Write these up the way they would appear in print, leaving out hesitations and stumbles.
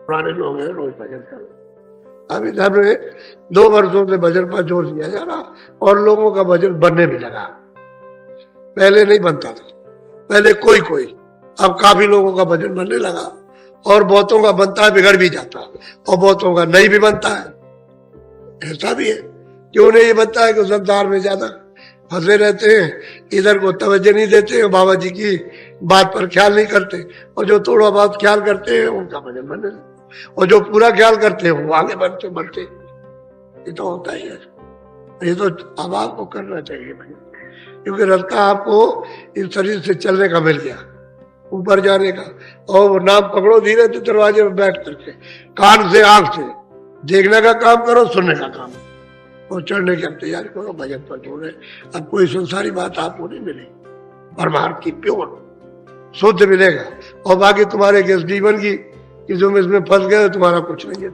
पुराने लोग हैं, रोज भजन करो। अब इधर में 2 वर्षों से भजन पर जोर दिया जा रहा और लोगों का भजन बनने भी लगा। पहले नहीं बनता था, पहले कोई कोई, अब काफी लोगों का भजन बनने लगा और बहुतों का बनता है बिगड़ भी जाता है और बहुतों का नहीं भी बनता है। ऐसा भी है। क्यों नहीं बनता है कि संसार में ज्यादा फंसे रहते हैं, इधर को तवज्जो नहीं देते हैं, बाबा जी की बात पर ख्याल नहीं करते, और जो थोड़ा बहुत ख्याल करते हैं उनका भजन बनने लगता, और जो पूरा ख्याल करते हैं वो आगे बढ़ते बढ़ते। ये तो होता ही है। ये तो अब आपको करना चाहिए भजन, क्योंकि रास्ता आपको इस शरीर से चलने का मिल गया, ऊपर जाने का। और वो नाम पकड़ो धीरे से दरवाजे में बैठ करके, कान से आंख से देखने का काम करो, सुनने का काम, और चढ़ने की तैयारी करो, भजन पर जोड़े। अब कोई संसारी बात आपको नहीं मिलेगी, परमार्थ की प्योर शुद्ध मिलेगा। और बाकी तुम्हारे के जीवन की कि जो इसमें फंस गए, तुम्हारा कुछ नहीं है।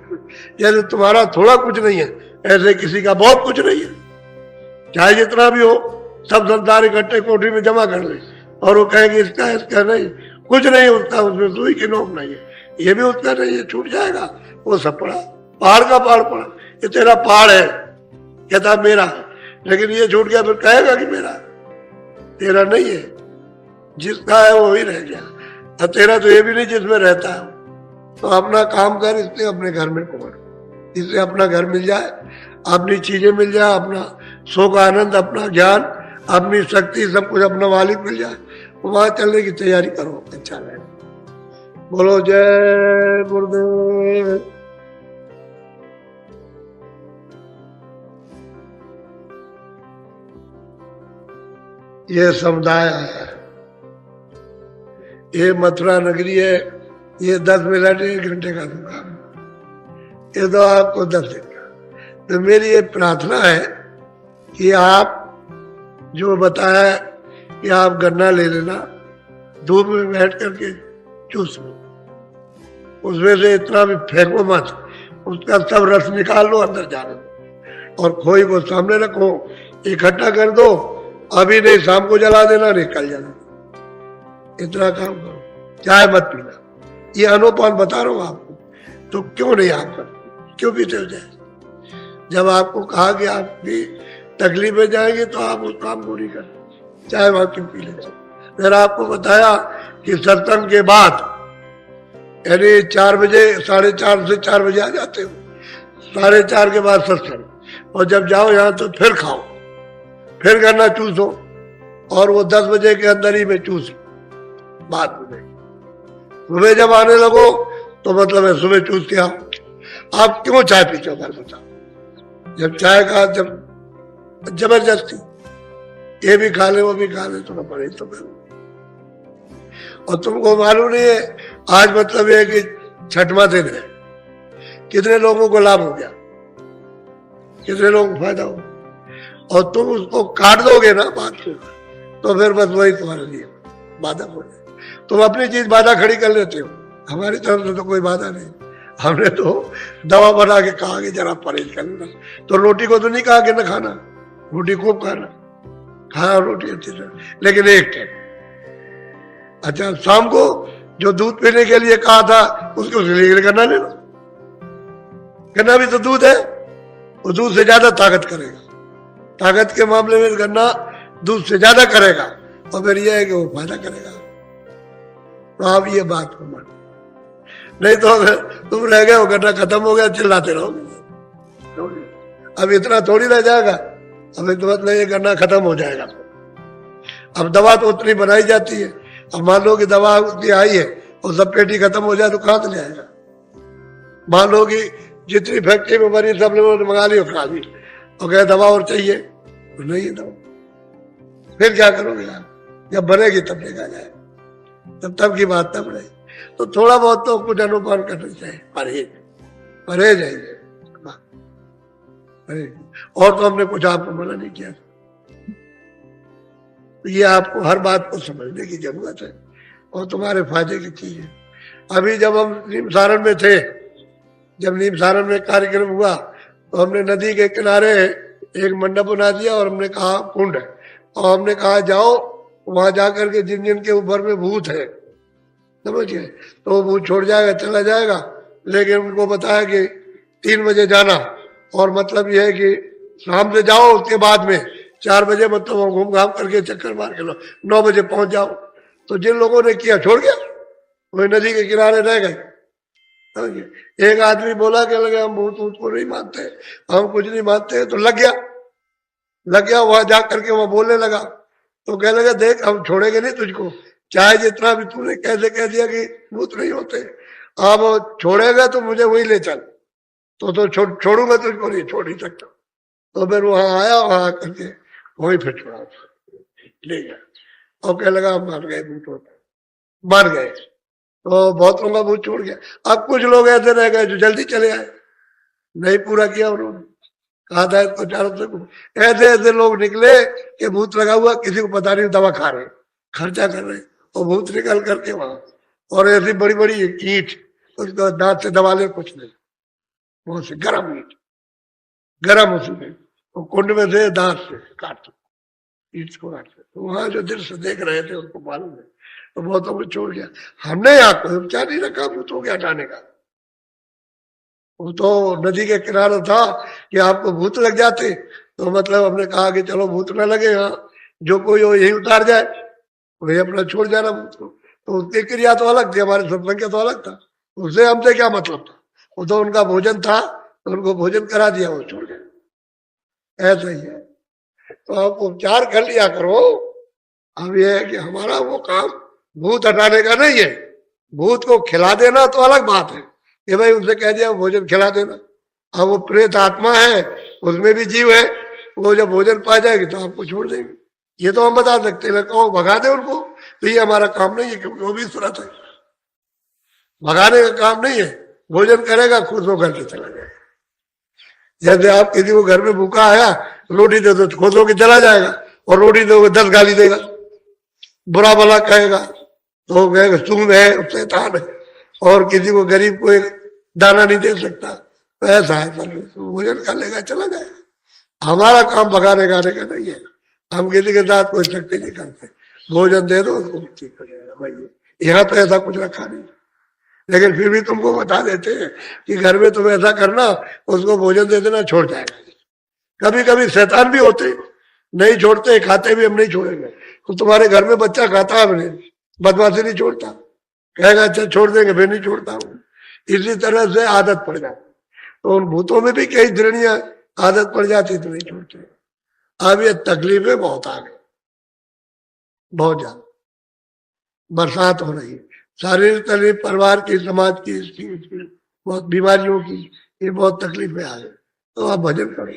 जैसे तुम्हारा थोड़ा कुछ नहीं है, ऐसे किसी का बहुत कुछ नहीं है। चाहे जितना भी हो, सब संसार इकट्ठे कोठरी में जमा कर ले और वो कहेंगे इसका इसका नहीं, कुछ नहीं उसका, उसमें सुई की नोक नहीं है, ये भी उसका नहीं है, छूट जाएगा। वो सब पड़ा, पहाड़ का पहाड़ पड़ा, ये तेरा पहाड़ है, कहता मेरा है, लेकिन ये छूट गया, फिर कहेगा कि मेरा, तेरा नहीं है। जिसका है वो ही रह गया, और तेरा तो ये भी नहीं जिसमें रहता है। तो अपना काम कर, इसलिए अपने घर में पकड़, इससे अपना घर मिल जाए, अपनी चीजें मिल जाए, अपना सुख आनंद, अपना ज्ञान, अपनी शक्ति, सब कुछ अपना मालिक मिल जाए, वहां चलने की तैयारी करो, अच्छा रहे। बोलो जय गुरुदेव। ये समुदाय है, ये मथुरा नगरी है, ये 10 मिनट 1 घंटे का काम, ये तो आपको 10 दिन का। तो मेरी ये प्रार्थना है कि आप जो बताया कि आप गन्ना ले लेना, धूप में बैठ करके चूस लो, उसमें से इतना भी फेंको मत, उसका सब रस निकाल लो, अंदर जाने दो, और खोई को सामने रखो, इकट्ठा कर दो, अभी नहीं शाम को जला देना, निकल जाना, इतना काम करो, चाय मत पीना। ये अनुपान बता रहा हूं आपको, तो क्यों नहीं आप करते, क्यों पीते हो जाए? जब आपको कहा कि आपकी तकलीफ में जाएंगे तो आप उस काम को नहीं करते, चाहे वहां क्यों पी लेते। फिर आपको बताया कि सत्संग के बाद, यानी 4 बजे, 4:30 से 4 बजे आ जाते हो, 4:30 के बाद सत्संग, और जब जाओ यहाँ तो फिर खाओ, फिर गन्ना चूसो, और वो 10 बजे के अंदर ही में चूस बात में। सुबह जब आने लगो तो मतलब है सुबह चूस के आओ। आप क्यों चाय पीते हो, बताओ? जब चाय का जब जबरदस्ती ये भी खा ले वो भी खा ले तो पड़े तो फिर, और तुमको मालूम नहीं है आज मतलब ये कि 6वां दिन है, कितने लोगों को लाभ हो गया, कितने लोगों को फायदा हो, और तुम उसको काट दोगे ना बात से, तो फिर बस वही तुम्हारे लिए बाधा हो जाए। तुम अपनी चीज बाधा खड़ी कर लेते हो, हमारी तरफ से तो कोई बाधा नहीं। हमने तो दवा बना के कहा कि जरा परहेज करना, तो रोटी को तो नहीं कहा कि न खाना, रोटी खूब खाना, खाना रोटी अच्छी तरह, लेकिन एक टाइम। अच्छा, शाम को जो दूध पीने के लिए कहा था उसके लिए गन्ना ले लो, गन्ना भी तो दूध है, वो दूध से ज्यादा ताकत करेगा, ताकत के मामले में गन्ना दूध से ज्यादा करेगा, और फिर यह है कि वो फायदा करेगा। तो आप ये बात को मान, नहीं तो अगर तुम रह गए हो, गन्ना खत्म हो गया, चिल्लाते रहोगे। अब इतना थोड़ी रह जाएगा, अब तो मतलब ये गन्ना खत्म हो जाएगा। अब दवा तो उतनी बनाई जाती है, अब मान लो कि दवा उतनी आई है और सब पेटी खत्म हो जाए तो कहां से ले आएगा? मान लो कि जितनी फैक्ट्री में बनी सब लोगों ने मंगा ली और खा ली, और कहे दवा और चाहिए, तो नहीं है दवा, फिर क्या करोगे आप? जब बनेगी तब देखा जाए, तब की बात तब रही। तो थोड़ा बहुत तो कुछ अनुमान करना चाहिए, परहेज परहेज है, और तो हमने कुछ आपको मना नहीं किया। तो ये आपको हर बात को समझने की जरूरत है, और तुम्हारे फायदे की चीज है। अभी जब हम नीम सारण में थे, जब नीम सारण में कार्यक्रम हुआ, तो हमने नदी के किनारे एक मंडप बना दिया, और हमने कहा कुंड है, और हमने कहा जाओ वहां जाकर के जिन जिन के ऊपर में भूत है, समझिए, तो वो भूत छोड़ जाएगा, चला जाएगा, लेकिन उनको बताया कि 3 बजे जाना, और मतलब यह है कि शाम से जाओ, उसके बाद में 4 बजे मतलब वहां घूम घाम करके चक्कर मार के लो, 9 बजे पहुंच जाओ। तो जिन लोगों ने किया छोड़ गया, वही नदी के किनारे रह गए। समझिए? एक आदमी बोला कि लगे हम भूत वूत को नहीं मानते, हम कुछ नहीं मानते, तो लग गया वहां जा करके वहां बोलने लगा। तो कहने लगा देख हम छोड़ेंगे नहीं तुझको, चाहे जितना भी तूने कैसे कह दिया कि भूत नहीं होते, अब छोड़ेगा तो मुझे वही ले चल, तो छोड़ूंगा तुझको, नहीं छोड़ नहीं सकता। तो फिर वहां आया, वहां करके वही फिर छोड़ा, ले गया। और कहने लगा मर गए भूत होते, मर गए। तो बहुत लोगों का भूत छोड़ गया। अब कुछ लोग ऐसे रह गए जो जल्दी चले आए, नहीं पूरा किया उन्होंने, कहा था इसको चारों से। ऐसे ऐसे लोग निकले कि भूत लगा हुआ, किसी को पता नहीं, दवा खा रहे, खर्चा कर रहे, और भूत निकल करके वहां, और ऐसी बड़ी बड़ी ईंट उसको दांत से दबा ले, कुछ नहीं, बहुत से गर्म ईंट, गर्म उसमें, वो कुंड में से दांत से काट, ईंट को काट। तो वहां जो दृश्य देख रहे थे उनको मालूम है, तो बहुतों को छोड़ गया। हमने यहाँ कोई उपचार नहीं रखा भूतों के हटाने का। वो तो नदी के किनारे था कि आपको भूत लग जाते, तो मतलब हमने कहा कि चलो भूत न लगे, यहाँ जो कोई हो यही उतार जाए, वही अपना छोड़ जाना भूत को। तो उसकी क्रिया तो अलग थी, हमारे सत्संग का तो अलग था, उससे हमसे क्या मतलब था। वो तो उनका भोजन था, तो उनको भोजन करा दिया, वो छोड़ गए। ऐसा ही है। तो आप उपचार कर लिया करो। अब यह है कि हमारा वो काम भूत हटाने का नहीं है। भूत को खिला देना तो अलग बात है कि भाई उनसे कह दिया भोजन खिला देना। अब वो प्रेत आत्मा है, उसमें भी जीव है, वो जब भोजन पा जाएगी तो आपको छोड़ देंगे। ये तो हम बता सकते हैं, कहो भगा दे उनको, तो ये हमारा काम नहीं है, क्योंकि वो भी सुरत है, भगाने का काम नहीं है। भोजन करेगा, खुद होकर के चला जाएगा। जैसे आप किसी को घर में भूखा आया, रोटी दे दो, खुद होकर चला जाएगा, और रोटी दोगे 10 गाली देगा, बुरा भला कहेगा, तो कहेगा तुम है, शैतान है, और किसी को गरीब को एक दाना नहीं दे सकता। तो ऐसा है, तो भोजन कर लेगा, चला जाएगा। हमारा काम भगाने गाने का नहीं है, हम किसी के साथ कोई शक्ति नहीं करते। भोजन दे दो उसको, ठीक हो जाएगा भाई। यहाँ तो ऐसा कुछ रखा नहीं, लेकिन फिर भी तुमको बता देते हैं कि घर में तुम ऐसा करना, उसको भोजन दे देना, छोड़ जाएगा। कभी कभी शैतान भी होते, नहीं छोड़ते, खाते भी हम नहीं छोड़ेंगे। तो तुम्हारे घर में बच्चा खाता है, अपने बदमाशी नहीं छोड़ता, कहेगा अच्छा छोड़ देंगे, फिर नहीं छोड़ता हूँ। इसी तरह से आदत पड़ जाती। तो उन भूतों में भी कई दृढ़ियां आदत पड़ जाती तो नहीं छोड़ते। अब ये तकलीफें बहुत आ गई, बहुत ज्यादा बरसात हो रही है, शारीरिक तकलीफ, परिवार की, समाज की, इसकी बहुत बीमारियों की, ये बहुत तकलीफें आ गई। तो आप भजन करो,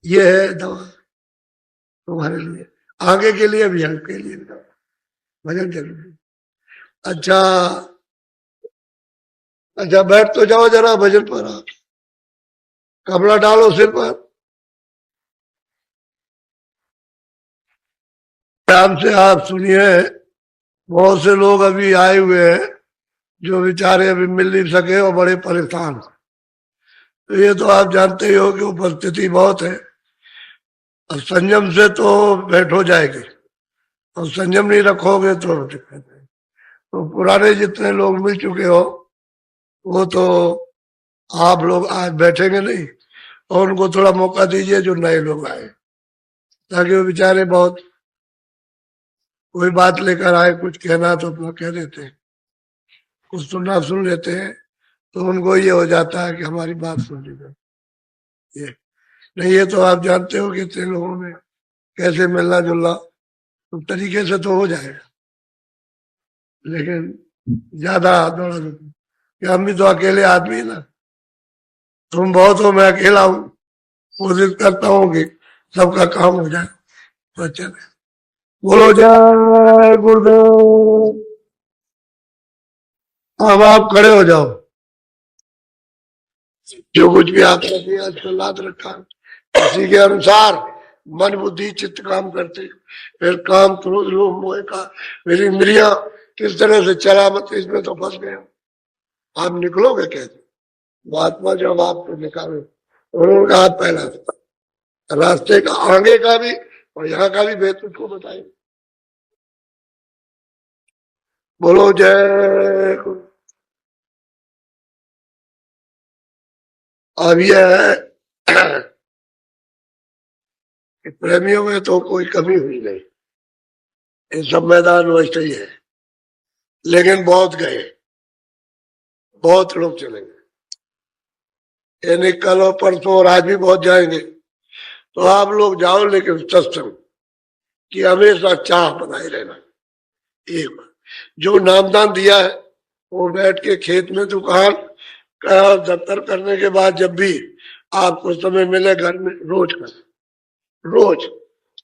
ये है दवा तुम्हारे लिए, आगे के लिए भी, आपके लिए भी दवा, भजन जरूरी। अच्छा अच्छा, बैठ तो जाओ जरा भजन पर, आप कपड़ा डालो सिर पर, ध्यान से आप सुनिए। बहुत से लोग अभी आए हुए हैं जो बेचारे अभी मिल नहीं सके और बड़े परेशान। तो ये तो आप जानते ही हो कि उपस्थिति बहुत है, और संयम से तो बैठो जाएगी, और संयम नहीं रखोगे तो दिक्कत है। तो पुराने जितने लोग मिल चुके हो, वो तो आप लोग आज बैठेंगे नहीं, और उनको थोड़ा मौका दीजिए जो नए लोग आए, ताकि वो बेचारे बहुत कोई बात लेकर आए, कुछ कहना तो अपना कह देते हैं, कुछ सुनना सुन लेते हैं, तो उनको ये हो जाता है कि हमारी बात सुन ली गई। ये नहीं, ये तो आप जानते हो कि इतने लोगों में कैसे मिलना जुलना, तो तरीके से तो हो जाएगा, लेकिन ज्यादा दौड़ा कि हम भी तो अकेले आदमी ना, तुम बहुत हो, मैं अकेला हूँ, कोशिश करता हूँ कि सबका काम हो जाए। तो चले, बोलो जय गुरुदेव। अब आप खड़े हो जाओ, जो कुछ भी आपने दिया लाद रखा, इसी के अनुसार मन बुद्धि चित्त काम करते, फिर काम क्रोध लोभ मोह का मेरी इंद्रिया किस तरह से चला मत, इसमें तो फंस गया। आप निकलोगे कैसे? महात्मा जब आपको निकाले, उनका हाथ पहला रास्ते का आगे का भी और यहाँ का भी भेद उसको बताए। बोलो जय गुरु। अब यह है कि प्रेमियों में तो कोई कमी हुई नहीं, ये सब मैदान वैसे ही है, लेकिन बहुत गए, बहुत लोग चले गए, यानी कल और परसों और आज भी बहुत जाएंगे। तो आप लोग जाओ, लेकिन सत्संग की हमेशा चाह बनाए रहना। एक जो नामदान दिया है वो बैठ के खेत में दुकान का दफ्तर करने के बाद जब भी आपको समय मिले घर में रोज कर, रोज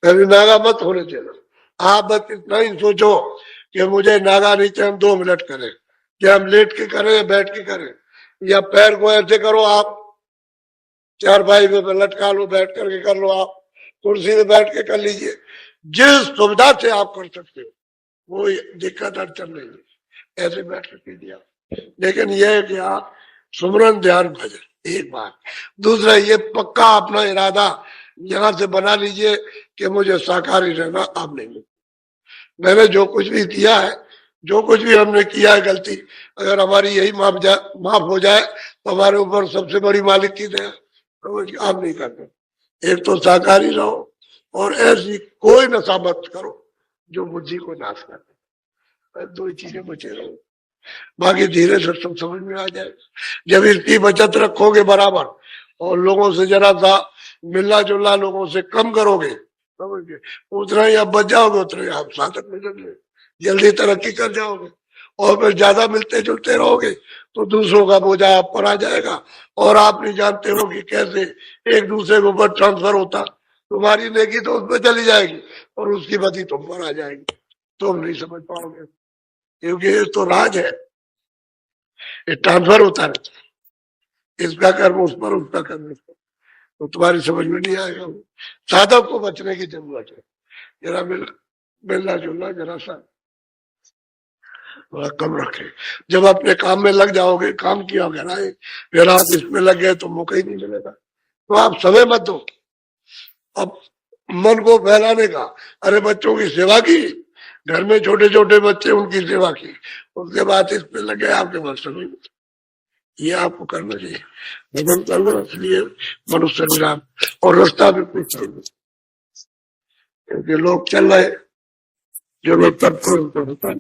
कभी नागा मत होने देना। आप बस इतना ही सोचो कि मुझे नागा नीचे हम 2 मिनट करें, कि हम लेट के करें या बैठ के करें, या पैर को ऐसे करो, आप चारपाई पे लटका लो, बैठ करके कर लो, आप कुर्सी में बैठ के कर लीजिए, जिस सुविधा से आप कर सकते हो, वो दिक्कत अड़चन नहीं है, ऐसे बैठ कर कीजिए। लेकिन यह है कि आप सुमरन ध्यान भजन एक बात, दूसरा ये पक्का अपना इरादा यहां से बना लीजिए कि मुझे शाकाहारी रहना अब नहीं। मैंने जो कुछ भी किया है, जो कुछ भी हमने किया है गलती, अगर हमारी यही माफ हो जाए तो हमारे ऊपर सबसे बड़ी मालिक की दया, तो आप नहीं करते। एक तो शाकाहारी रहो, और ऐसी कोई नशा मत करो जो बुद्धि को नाश करे। 2 चीजें बचे रहो, बाकी धीरे से सब समझ में आ जाएगा। जब इसकी बचत रखोगे बराबर, और लोगों से जरा सा मिलना जुलना लोगों से कम करोगे, समझ गए, उतना ही आप बच जाओगे, उतना ही आप साधक मिलेंगे, जल्दी तरक्की कर जाओगे। और फिर ज्यादा मिलते जुलते रहोगे तो दूसरों का बोझा आप पर आ जाएगा, और आप नहीं जानते हो कि कैसे एक दूसरे के ऊपर ट्रांसफर होता। तुम्हारी नेकी तो उसमें चली जाएगी और उसकी बदी तुम पर आ जाएगी, तुम नहीं समझ पाओगे, क्योंकि ये तो राज है, ये ट्रांसफर होता रहता है, इसका कर्म उस पर, उसका कर्म उस पर, तो तुम्हारी समझ में नहीं आएगा। साधक को बचने की जरूरत है, जरा मिलना जुलना जरा सा थोड़ा कम रखे। जब अपने काम में लग जाओगे, काम किया घर आए, फिर आप इसमें लग गए तो मौका ही नहीं मिलेगा। तो आप समय मत दो अब मन को फैलाने का। अरे बच्चों की सेवा की, घर में छोटे छोटे बच्चे, उनकी सेवा की, उसके बाद इसमें लग गए, आपके पास समय नहीं। ये आपको करना चाहिए, भजन करना, इसलिए मनुष्य निराम और रास्ता भी कुछ चाहिए, क्योंकि लोग चल रहे, जो लोग तत्पर उनको होता है,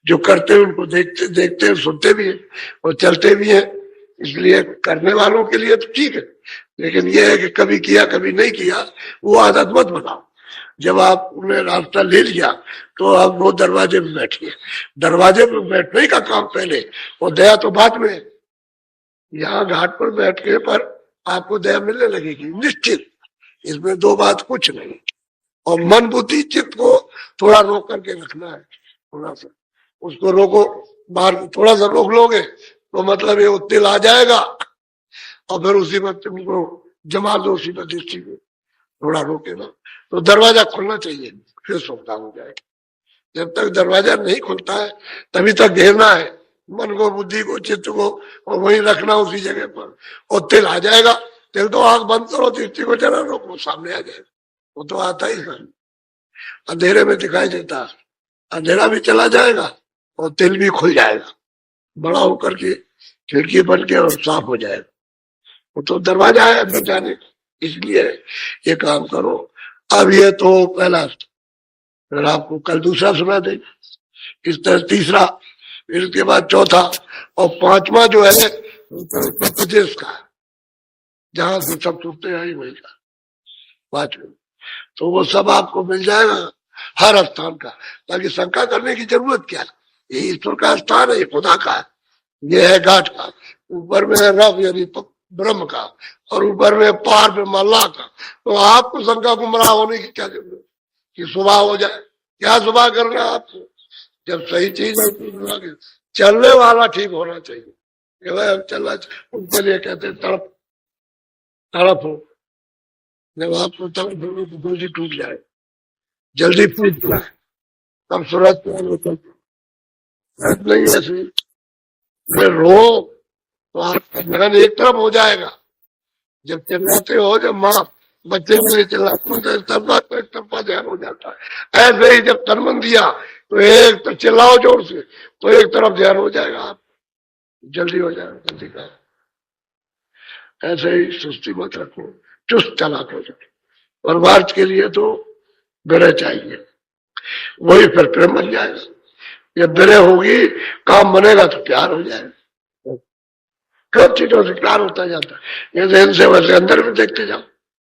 जो करते हैं उनको देखते देखते हैं, सुनते भी हैं और चलते भी हैं। इसलिए करने वालों के लिए तो ठीक है, लेकिन यह है कि कभी किया कभी नहीं किया, वो आदत मत बनाओ। जब आप उन्हें रास्ता ले लिया तो आप वो दरवाजे में बैठिए। दरवाजे में बैठने का काम पहले, और दया तो बाद में। यहाँ घाट पर बैठ के पर आपको दया मिलने लगेगी निश्चित, इसमें 2 बात कुछ नहीं। और मन बुद्धि चित्त को थोड़ा रोक करके रखना है, थोड़ा सा उसको रोको, बाहर थोड़ा सा रोक लोगे तो मतलब ये उत्तिल आ जाएगा, और फिर उसी वक्त उनको जमा दो उसी पर दृष्टि में, थोड़ा रोके ना तो दरवाजा खुलना चाहिए, फिर सुविधा हो जाएगी। जब तक दरवाजा नहीं खुलता है तभी तक घेरना है मन को, बुद्धि को, चित्त को, और वहीं रखना उसी जगह पर। और तिल आ जाएगा, तिल तो आंख बंद करो, दृष्टि को जरा रोको, सामने आ जाएगा, वो तो आता ही नहीं, अंधेरे में दिखाई देता, अंधेरा भी चला जाएगा और तिल भी खुल जाएगा, बड़ा होकर के खिड़की बन के और साफ हो जाएगा। वो तो दरवाजा है अंदर जाने, इसलिए ये काम करो। अब ये तो पहला, फिर आपको कल दूसरा सुना देंगे, इस तरह तीसरा, फिर इसके बाद चौथा, और 5वां जो है उत्तर प्रदेश का, जहां से सब सुनते हैं वही का 5वें, तो वो सब आपको मिल जाएगा हर स्थान का। ताकि शंका करने की जरूरत क्या है, ये ईश्वर का स्थान है, ये खुदा का है, ये है घाट का, ऊपर में है रब यानी ब्रह्म का, और ऊपर में पार में मल्लाह का। तो आपको शंका गुमराह होने की क्या जरूरत कि सुबह हो जाए, क्या सुबह करना है आपको, जब सही चीज है चलने वाला ठीक होना चाहिए, चलना उनके लिए कहते हैं तड़प, तड़प हो, जब आपको तड़प होने की गोली टूट जाए, जल्दी फूट जाए, तब सूरज नहीं ऐसे रो तो आपका ध्यान एक तरफ हो जाएगा। जब चिल्लाते हो, जब माँ बच्चे के लिए चिल्लाते हो, तो एक तरफा ध्यान हो जाता है। ऐसे ही जब तनमन दिया तो एक तो चिल्लाओ जोर से, तो एक तरफ ध्यान हो जाएगा, आप जल्दी हो जाएगा, जल्दी का ऐसे ही सुस्ती मत रखो, चुस्त चालाक हो जाओ। और मार्च के लिए तो विनय चाहिए, वही फिर प्रेम बन जाएगा। जब विनय होगी, काम बनेगा तो प्यार हो जाएगा। सब चीजों से प्यार होता जाता है। जैसे इनसे वैसे अंदर में देखते जाओ।